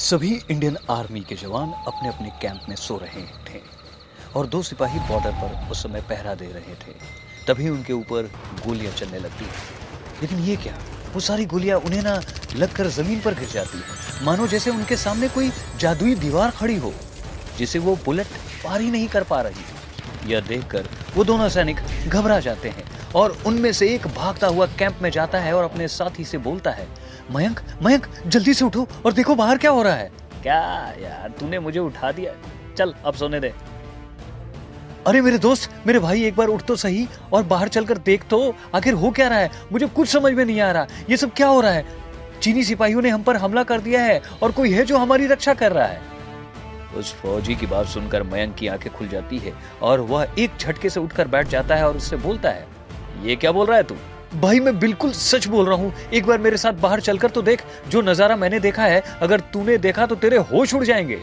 सभी Indian army के जवान अपने अपने कैंप में सो रहे थे और दो सिपाही बॉर्डर पर उस समय पहरा दे रहे थे। तभी उनके ऊपर गोलियां चलने लगती हैं। लेकिन ये क्या, वो सारी गोलियां उन्हें ना लगकर जमीन पर गिर जाती है, मानो जैसे उनके सामने कोई जादुई दीवार खड़ी हो जिसे वो बुलेट पार ही नहीं कर पा रही। यह देखकर वो दोनों सैनिक घबरा जाते हैं और उनमें से एक भागता हुआ कैंप में जाता है और अपने साथी से बोलता है, मयंक मयंक जल्दी से उठो और देखो बाहर क्या हो रहा है। क्या यार, तूने मुझे उठा दिया, चल अब सोने दे। अरे मेरे दोस्त, मेरे भाई, एक बार उठ तो सही और बाहर चलकर देख तो आखिर हो क्या रहा है। मुझे कुछ समझ में नहीं आ रहा, ये सब क्या हो रहा है। चीनी सिपाहियों ने हम पर हमला कर दिया है और कोई है जो हमारी रक्षा कर रहा है। उस फौजी की बात सुनकर मयंक की आंखें खुल जाती है और वह एक झटके से उठकर बैठ जाता है और उससे बोलता है, ये क्या बोल रहा है तू? भाई मैं बिल्कुल सच बोल रहा हूँ, एक बार मेरे साथ बाहर चलकर तो देख। जो नजारा मैंने देखा है, अगर तूने देखा तो तेरे होश उड़ जाएंगे।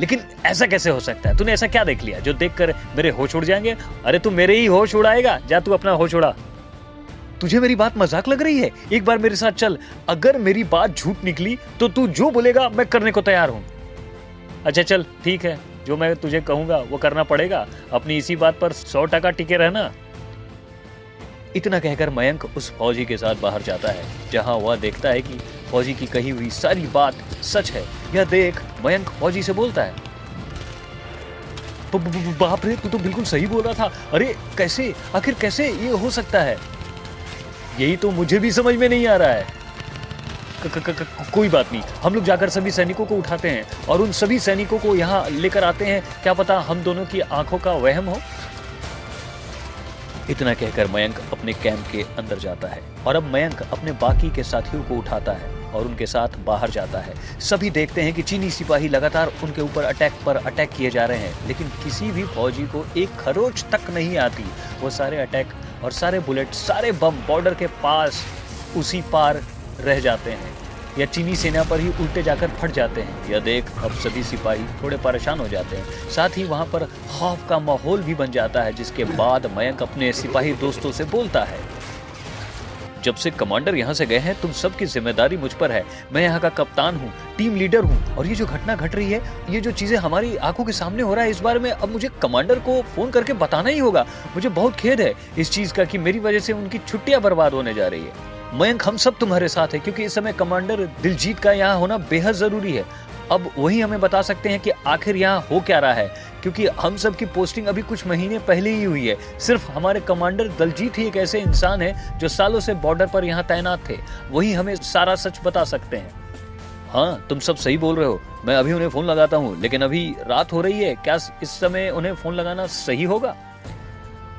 लेकिन ऐसा कैसे हो सकता है? तूने ऐसा क्या देख लिया जो देखकर मेरे होश उड़ जाएंगे? अरे तू मेरे ही होश उड़ाएगा, जा तू अपना होश उड़ा। तुझे मेरी बात मजाक लग रही है? एक बार मेरे साथ चल, अगर मेरी बात झूठ निकली तो तू जो बोलेगा मैं करने को तैयार हूँ। अच्छा चल ठीक है, जो मैं तुझे कहूंगा वो करना पड़ेगा। अपनी इसी बात पर 100% टिके रहना। इतना कहकर मयंक उस फौजी के साथ बाहर जाता है, जहां वह देखता है कि फौजी की कही हुई सारी बात सच है। यह देख मयंक फौजी से बोलता है, बाप रे, तू तो बिल्कुल सही बोल रहा था। अरे कैसे, आखिर कैसे ये हो सकता है? यही तो मुझे भी समझ में नहीं आ रहा है। कोई बात नहीं, हम लोग जाकर सभी सैनिकों को उठाते हैं और उन सभी सैनिकों को यहाँ लेकर आते हैं। क्या पता हम दोनों की आंखों का वहम हो। इतना कहकर मयंक अपने कैंप के अंदर जाता है और अब मयंक अपने बाकी के साथियों को उठाता है और उनके साथ बाहर जाता है। सभी देखते हैं कि चीनी सिपाही लगातार उनके ऊपर अटैक किए जा रहे हैं, लेकिन किसी भी फौजी को एक खरोच तक नहीं आती। वो सारे अटैक और सारे बुलेट, सारे बम बॉर्डर के पास उसी पार रह जाते हैं या चीनी सेना पर ही उल्टे जाकर फट जाते हैं। यह देख अब सभी सिपाही थोड़े परेशान हो जाते हैं, साथ ही वहां पर खौफ का माहौल भी बन जाता है। जिसके बाद मयंक अपने सिपाही दोस्तों से बोलता है, जब से कमांडर यहाँ से गए हैं, तुम सबकी जिम्मेदारी मुझ पर है। मैं यहाँ का कप्तान हूँ, टीम लीडर हूँ और ये जो घटना घट रही है, ये जो चीजें हमारी आंखों के सामने हो रहा है, इस बारे में अब मुझे कमांडर को फोन करके बताना ही होगा। मुझे बहुत खेद है इस चीज का कि मेरी वजह से उनकी छुट्टियां बर्बाद होने जा रही है। मयंक, हम सब तुम्हारे साथ है, क्योंकि इस समय कमांडर दिलजीत का यहाँ होना बेहद जरूरी है। अब वही हमें बता सकते हैं कि आखिर यहाँ हो क्या रहा है, क्योंकि हम सब की पोस्टिंग अभी कुछ महीने पहले ही हुई है। सिर्फ हमारे कमांडर दिलजीत ही एक ऐसे इंसान है जो सालों से बॉर्डर पर यहाँ तैनात थे, वही हमें सारा सच बता सकते हैं। हाँ, तुम सब सही बोल रहे हो, मैं अभी उन्हें फोन लगाता हूँ। लेकिन अभी रात हो रही है, क्या इस समय उन्हें फोन लगाना सही होगा?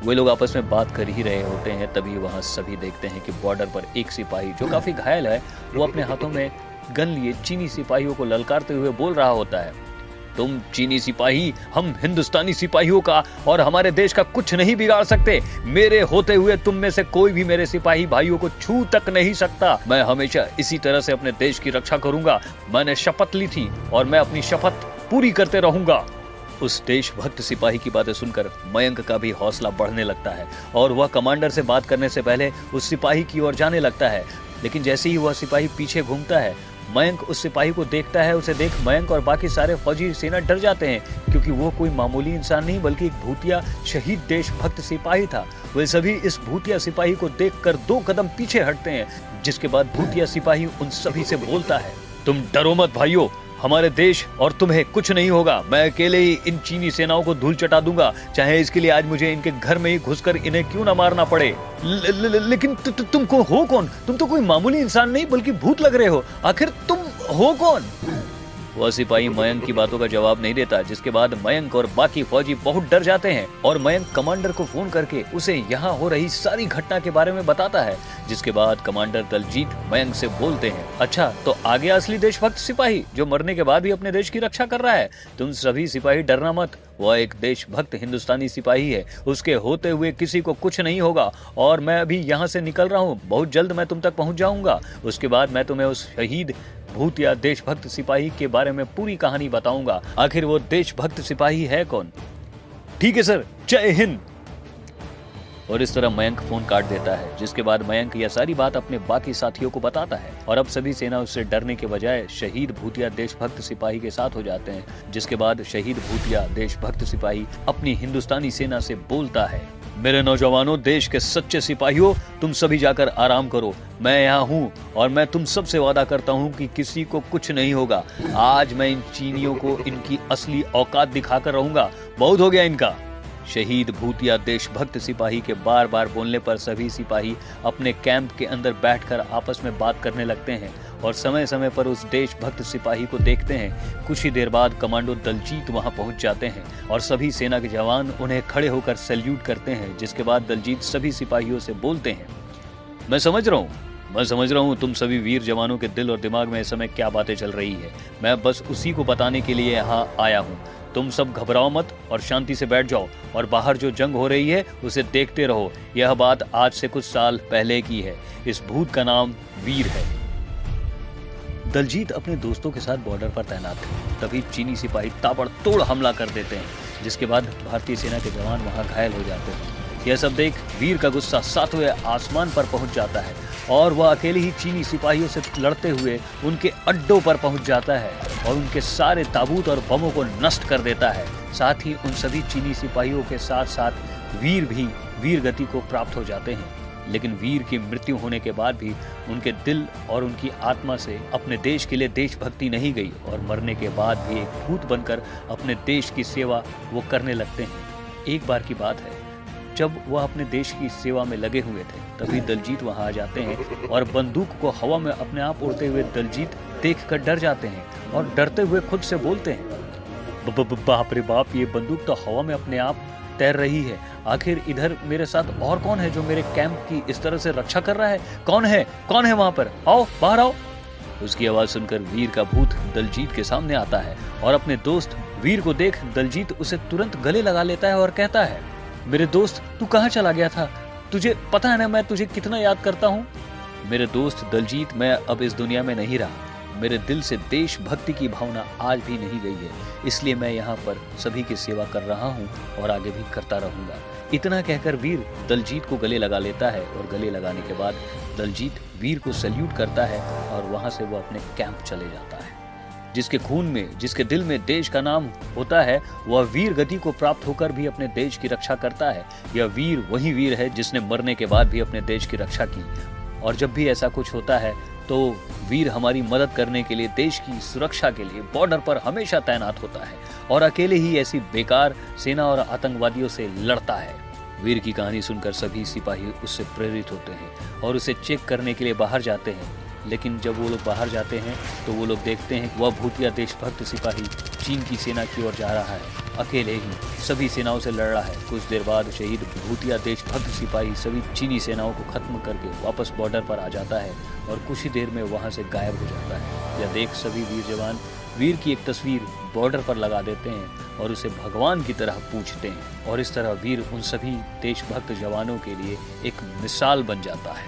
वे लोग आपस में बात कर ही रहे होते हैं, तभी वहां सभी देखते हैं कि बॉर्डर पर एक सिपाही जो काफी घायल है, वो अपने हाथों में गन लिए चीनी सिपाहियों को ललकारते हुए बोल रहा होता है, तुम चीनी सिपाही हम हिंदुस्तानी सिपाहियों का और हमारे देश का कुछ नहीं बिगाड़ सकते। मेरे होते हुए तुम में से कोई भी मेरे सिपाही भाइयों को छू तक नहीं सकता। मैं हमेशा इसी तरह से अपने देश की रक्षा करूंगा। मैंने शपथ ली थी और मैं अपनी शपथ पूरी करते रहूंगा। उस देशभक्त सिपाही की बातें सुनकर मयंक का भी हौसला बढ़ने लगता है और वह कमांडर से बात करने से पहले उस सिपाही की ओर जाने लगता है। लेकिन जैसे ही वह सिपाही पीछे घूमता है, मयंक उस सिपाही को देखता है। उसे देख मयंक और बाकी सारे फौजी सेना डर जाते हैं, क्योंकि वो कोई मामूली इंसान नहीं बल्कि एक भूतिया शहीद देशभक्त सिपाही था। वे सभी इस भूतिया सिपाही को देखकर 2 कदम पीछे हटते हैं, जिसके बाद भूतिया सिपाही उन सभी से बोलता है, तुम डरो मत भाइयों, हमारे देश और तुम्हें कुछ नहीं होगा। मैं अकेले ही इन चीनी सेनाओं को धूल चटा दूंगा, चाहे इसके लिए आज मुझे इनके घर में ही घुसकर इन्हें क्यों ना मारना पड़े। लेकिन तुमको हो कौन? तुम तो कोई मामूली इंसान नहीं बल्कि भूत लग रहे हो। आखिर तुम हो कौन? वह सिपाही मयंक की बातों का जवाब नहीं देता, जिसके बाद मयंक और बाकी फौजी बहुत डर जाते हैं और मयंक कमांडर को फोन करके उसे यहाँ हो रही सारी घटना के बारे में बताता है। जिसके बाद कमांडर दिलजीत मयंक से बोलते हैं, अच्छा तो आ गया असली देशभक्त सिपाही जो मरने के बाद भी अपने देश की रक्षा कर रहा है। तुम सभी सिपाही डरना मत, वह एक देशभक्त हिंदुस्तानी सिपाही है, उसके होते हुए किसी को कुछ नहीं होगा। और मैं अभी यहाँ से निकल रहा हूँ, बहुत जल्द मैं तुम तक पहुँच जाऊंगा। उसके बाद मैं तुम्हें उस शहीद भूतिया देशभक्त सिपाही के बारे में पूरी कहानी बताऊंगा। आखिर वो देशभक्त सिपाही है कौन? ठीक है सर, जय हिंद। और इस तरह मयंक फोन काट देता है, जिसके बाद मयंक यह सारी बात अपने बाकी साथियों को बताता है और अब सभी सेना उससे डरने के बजाय शहीद भूतिया देशभक्त सिपाही के साथ हो जाते हैं। जिसके बाद शहीद भूतिया देशभक्त सिपाही अपनी हिंदुस्तानी सेना से बोलता है, मेरे नौजवानों, देश के सच्चे सिपाहियों, तुम सभी जाकर आराम करो, मैं यहाँ हूँ और मैं तुम सबसे वादा करता हूँ कि किसी को कुछ नहीं होगा। आज मैं इन चीनियों को इनकी असली औकात दिखाकर रहूंगा, बहुत हो गया इनका। शहीद भूतिया देशभक्त सिपाही के बार बार बोलने पर सभी सिपाही अपने कैंप के अंदर बैठकर आपस में बात करने लगते हैं और समय समय पर उस देशभक्त सिपाही को देखते हैं। कुछ ही देर बाद कमांडो दलजीत वहां पहुंच जाते हैं और सभी सेना के जवान उन्हें खड़े होकर सैल्यूट करते हैं। जिसके बाद दलजीत सभी सिपाहियों से बोलते हैं, मैं समझ रहा हूँ तुम सभी वीर जवानों के दिल और दिमाग में इस समय क्या बातें चल रही है। मैं बस उसी को बताने के लिए यहाँ आया हूँ। तुम सब घबराओ मत और शांति से बैठ जाओ और बाहर जो जंग हो रही है उसे देखते रहो। यह बात आज से कुछ साल पहले की है। इस भूत का नाम वीर है। दलजीत अपने दोस्तों के साथ बॉर्डर पर तैनात थे। तभी चीनी सिपाही ताबड़तोड़ हमला कर देते हैं, जिसके बाद भारतीय सेना के जवान वहां घायल हो जाते हैं। यह सब देख वीर का गुस्सा सातवें आसमान पर पहुंच जाता है और वह अकेले ही चीनी सिपाहियों से लड़ते हुए उनके अड्डों पर पहुंच जाता है और उनके सारे ताबूत और बमों को नष्ट कर देता है। साथ ही उन सभी चीनी सिपाहियों के साथ साथ वीर भी वीर गति को प्राप्त हो जाते हैं। लेकिन वीर की मृत्यु होने के बाद भी उनके दिल और उनकी आत्मा से अपने देश के लिए देशभक्ति नहीं गई और मरने के बाद भी एक भूत बनकर अपने देश की सेवा वो करने लगते हैं। एक बार की बात है, जब वह अपने देश की सेवा में लगे हुए थे, तभी दलजीत वहां आ जाते हैं और बंदूक को हवा में अपने आप उड़ते हुए दलजीत देखकर डर जाते हैं और डरते हुए खुद से बोलते हैं, बाप रे बाप, ये बंदूक तो हवा में अपने आप तैर रही है। आखिर इधर मेरे साथ और कौन है जो मेरे कैंप की इस तरह से रक्षा कर रहा है? कौन है वहां पर? आओ, बाहर आओ। उसकी आवाज सुनकर वीर का भूत दलजीत के सामने आता है और अपने दोस्त वीर को देख दलजीत उसे तुरंत गले लगा लेता है और कहता है, मेरे दोस्त, तू कहाँ चला गया था? तुझे पता है ना मैं तुझे कितना याद करता हूँ। मेरे दोस्त दलजीत, मैं अब इस दुनिया में नहीं रहा। मेरे दिल से देशभक्ति की भावना आज भी नहीं गई है, इसलिए मैं यहाँ पर सभी की सेवा कर रहा हूँ और आगे भी करता रहूंगा। इतना कहकर वीर दलजीत को गले लगा लेता है और गले लगाने के बाद दलजीत वीर को सैल्यूट करता है और वहां से वो अपने कैंप चले जाता है। जिसके खून में, जिसके दिल में देश का नाम होता है, वह वीर गति को प्राप्त होकर भी अपने देश की रक्षा करता है। यह वीर वही वीर है जिसने मरने के बाद भी अपने देश की रक्षा की। और जब भी ऐसा कुछ होता है तो वीर हमारी मदद करने के लिए, देश की सुरक्षा के लिए बॉर्डर पर हमेशा तैनात होता है और अकेले ही ऐसी बेकार सेना और आतंकवादियों से लड़ता है। वीर की कहानी सुनकर सभी सिपाही उससे प्रेरित होते हैं और उसे चेक करने के लिए बाहर जाते हैं। लेकिन जब वो लोग बाहर जाते हैं तो वो लोग देखते हैं कि वह भूतिया देशभक्त सिपाही चीन की सेना की ओर जा रहा है, अकेले ही सभी सेनाओं से लड़ रहा है। कुछ देर बाद शहीद भूतिया देशभक्त सिपाही सभी चीनी सेनाओं को खत्म करके वापस बॉर्डर पर आ जाता है और कुछ ही देर में वहां से गायब हो जाता है। यह देख सभी वीर जवान वीर की एक तस्वीर बॉर्डर पर लगा देते हैं और उसे भगवान की तरह पूजते हैं और इस तरह वीर उन सभी देशभक्त जवानों के लिए एक मिसाल बन जाता है।